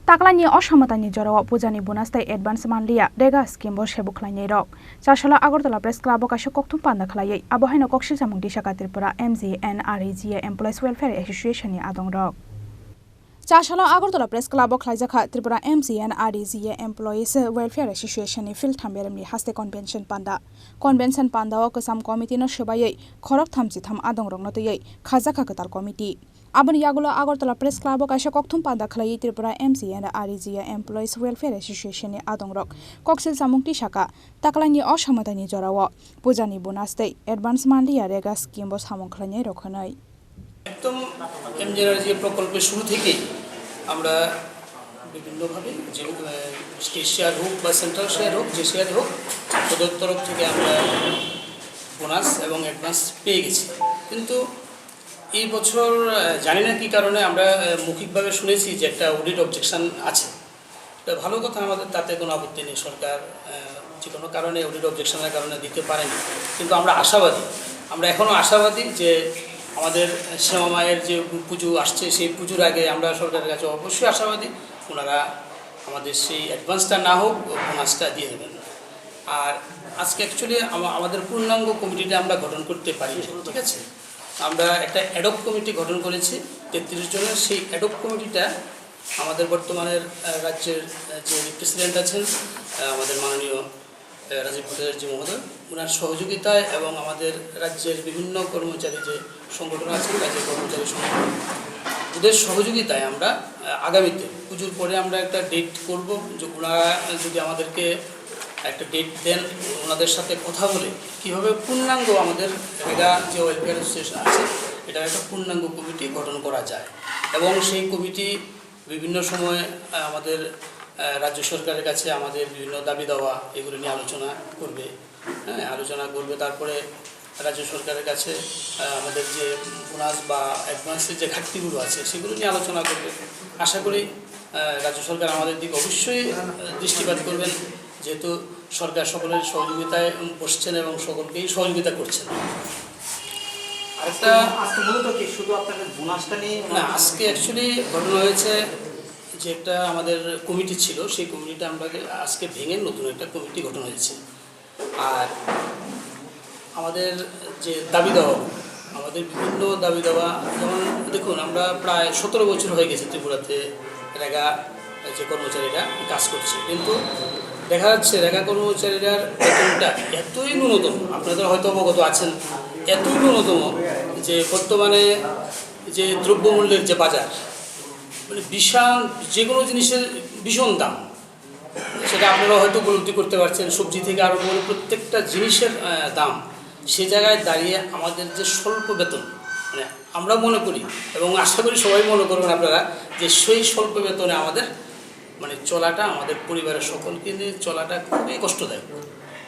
Khlainai Ossa Mwtaini Jorao Pujani bonastai advance Manliya Rega scheme bo Sebok Khlainai rok Chashala Agartala Press Club o kaisa kokthum panda khlaiai abohaino koksil samung disaka Tripura MGN Rega Employees Welfare Association ni adong rok Chashala Agartala Press Club o khlaijaka Tripura MGN Rega Employees Welfare Association ni field thamberem ni haste convention panda o kasam committee no shobaiai khorok thamchi tham adong rok notoi khajaka katal committee Abani Yagulo Agartala Press Club o kaisa kokthum panda khlai Tripura MGN Rega Employees Welfare Association ni adong rok koksil samung tisaka Khlainai Ossa Mwtaini Jorao Pujani bonastai advance Manliya Rega scheme bo samung khlainai rok hanai একদম এমজিএনআর যে প্রকল্পের শুরু থেকেই আমরা বিভিন্নভাবে যে state share হোক বা সেন্ট্রাল শেয়ার হোক যে শেয়ার হোক তাদের তরফ থেকে আমরা বোনাস এবং অ্যাডভান্স পেয়ে গেছি কিন্তু এই বছর জানি না কী কারণে আমরা মৌখিকভাবে শুনেছি যে একটা অডিট অবজেকশন আছে এটা ভালো কথা আমাদের তাতে কোনো আপত্তি নেই সরকার যে কোনো কারণে অডিট অবজেকশনের কারণে দিতে পারেনি কিন্তু আমরা আশাবাদী আমরা এখনও আশাবাদী যে আমাদের শ্যামা মায়ের যে পুজো আসছে সেই পুজোর আগে আমরা সরকারের কাছে অবশ্যই আশাবাদী ওনারা আমাদের সেই অ্যাডভান্সটা না হোক বোনাসটা দিয়ে দেবেন আর আজকে অ্যাকচুয়ালি আমাদের পূর্ণাঙ্গ কমিটিটা আমরা গঠন করতে পারি ঠিক আছে আমরা একটা অ্যাডক কমিটি গঠন করেছি 33 জনের সেই অ্যাডক কমিটিটা আমাদের বর্তমানের রাজ্যের যে প্রেসিডেন্ট আছেন আমাদের মাননীয় রাজীব ভট্টাচার্য মহোদয় ওনার সহযোগিতায় এবং আমাদের রাজ্যের বিভিন্ন কর্মচারী যে সংগঠন আছে রাজ্যের কর্মচারী সংগঠন ওদের সহযোগিতায় আমরা আগামীতে পুজোর পরে আমরা একটা ডেট করব যে ওনারা যদি আমাদেরকে একটা ডেট দেন ওনাদের সাথে কথা বলে কীভাবে পূর্ণাঙ্গ আমাদের রেগা যে ওয়েলফেয়ার অ্যাসোসিয়েশন আছে এটা একটা পূর্ণাঙ্গ কমিটি গঠন করা যায় এবং সেই কমিটি বিভিন্ন সময় আমাদের রাজ্য সরকারের কাছে আমাদের বিভিন্ন দাবি দেওয়া এগুলো নিয়ে আলোচনা করবে তারপরে রাজ্য সরকারের কাছে আমাদের যে বোনাস বা অ্যাডভান্সের যে ঘাটতিগুলো আছে সেগুলো নিয়ে আলোচনা করবে আশা করি রাজ্য সরকার আমাদের দিকে অবশ্যই দৃষ্টিপাত করবেন যেহেতু সরকার সকলের সহযোগিতায় বসছেন এবং সকলকেই সহযোগিতা করছেন আরেকটা শুধু আপনাদের বোনাসটা নিয়ে না আজকে অ্যাকচুয়ালি ঘটনা হয়েছে যে একটা আমাদের কমিটি ছিল সেই কমিটিটা আমরা আজকে ভেঙে নতুন একটা কমিটি গঠন হয়েছে আর আমাদের যে দাবি দেওয়া আমাদের বিভিন্ন দাবি দেওয়া যেমন দেখুন আমরা প্রায় 17 বছর হয়ে গেছে ত্রিপুরাতে রেগা যে কর্মচারীরা কাজ করছে কিন্তু দেখা যাচ্ছে রেগা কর্মচারীরার বেতনটা এতই ন্যূনতম আপনাদের হয়তো অবগত আছেন এতই ন্যূনতম যে বর্তমানে যে দ্রব্যমূল্যের যে বাজার মানে বিশাল যে কোনো জিনিসের ভীষণ দাম সেটা আপনারা হয়তো উপলব্ধি করতে পারছেন সবজি থেকে আরও করে প্রত্যেকটা জিনিসের দাম সে জায়গায় দাঁড়িয়ে আমাদের যে স্বল্প বেতন মানে আমরা মনে করি এবং আশা করি সবাই মনে করবেন আপনারা যে সেই স্বল্প বেতনে আমাদের মানে চলাটা আমাদের পরিবারের সকলকে নিয়ে চলাটা খুবই কষ্টদায়ক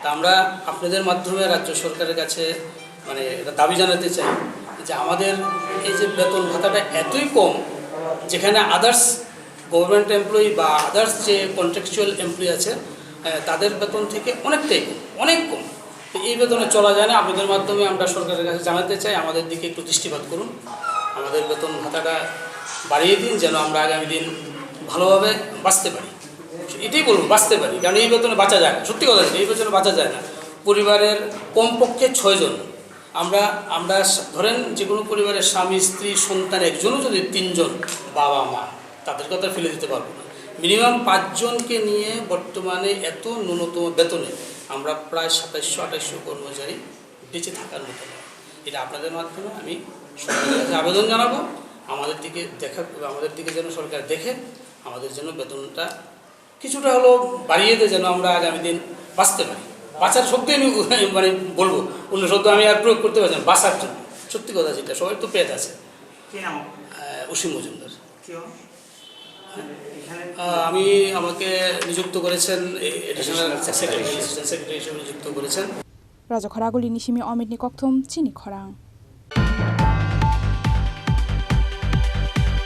তা আমরা আপনাদের মাধ্যমে রাজ্য সরকারের কাছে মানে দাবি জানাতে চাই যে আমাদের এই যে বেতন ভাতাটা এতই কম যেখানে আদার্স গভর্নমেন্ট এমপ্লয়ি বা আদার্স যে কন্ট্রাকচুয়াল এমপ্লয়ি আছে তাদের বেতন থেকে অনেকটাই কম অনেক কম তো এই বেতনে চলা যায় না আপনাদের মাধ্যমে আমরা সরকারের কাছে জানাতে চাই আমাদের দিকে একটু দৃষ্টিপাত করুন আমাদের বেতন ভাতাটা বাড়িয়ে দিন যেন আমরা আগামী দিন ভালোভাবে বাঁচতে পারি এটাই বলবো বাঁচতে পারি কারণ এই বেতনে বাঁচা যায় না সত্যি কথা এই বেতনে বাঁচা যায় না পরিবারের কমপক্ষে 6 জন আমরা ধরেন যে কোনো পরিবারের স্বামী স্ত্রী সন্তান একজনও যদি 3 জন বাবা মা তাদের কথা ফেলে দিতে পারবো না মিনিমাম 5 জনকে নিয়ে বর্তমানে এত ন্যূনতম বেতনে আমরা প্রায় 2700-2800 কর্মচারী বেঁচে থাকার মতো এটা আপনাদের মাধ্যমে আমি সরকারের কাছে আবেদন জানাবো আমাদের দিকে যেন সরকার দেখে আমাদের জন্য বেতনটা কিছুটা হলেও বাড়িয়ে দেয় যেন আমরা আগামী দিন বাঁচতে পারি বাঁচার শব্দে আমি মানে বলবো অন্য শব্দ আমি আর প্রয়োগ করতে পারছি না বাঁচার জন্য সত্যি কথা যেটা সবাই তো পেট আছে অসীম মজুমদার আমাকে নিযুক্ত করেছেন এডিশনাল সেক্রেটারি হিসেবে নিযুক্ত করেছেন রাজা খরাগুলি নিশিমি অমিতনি কক্থম চিনি খরাং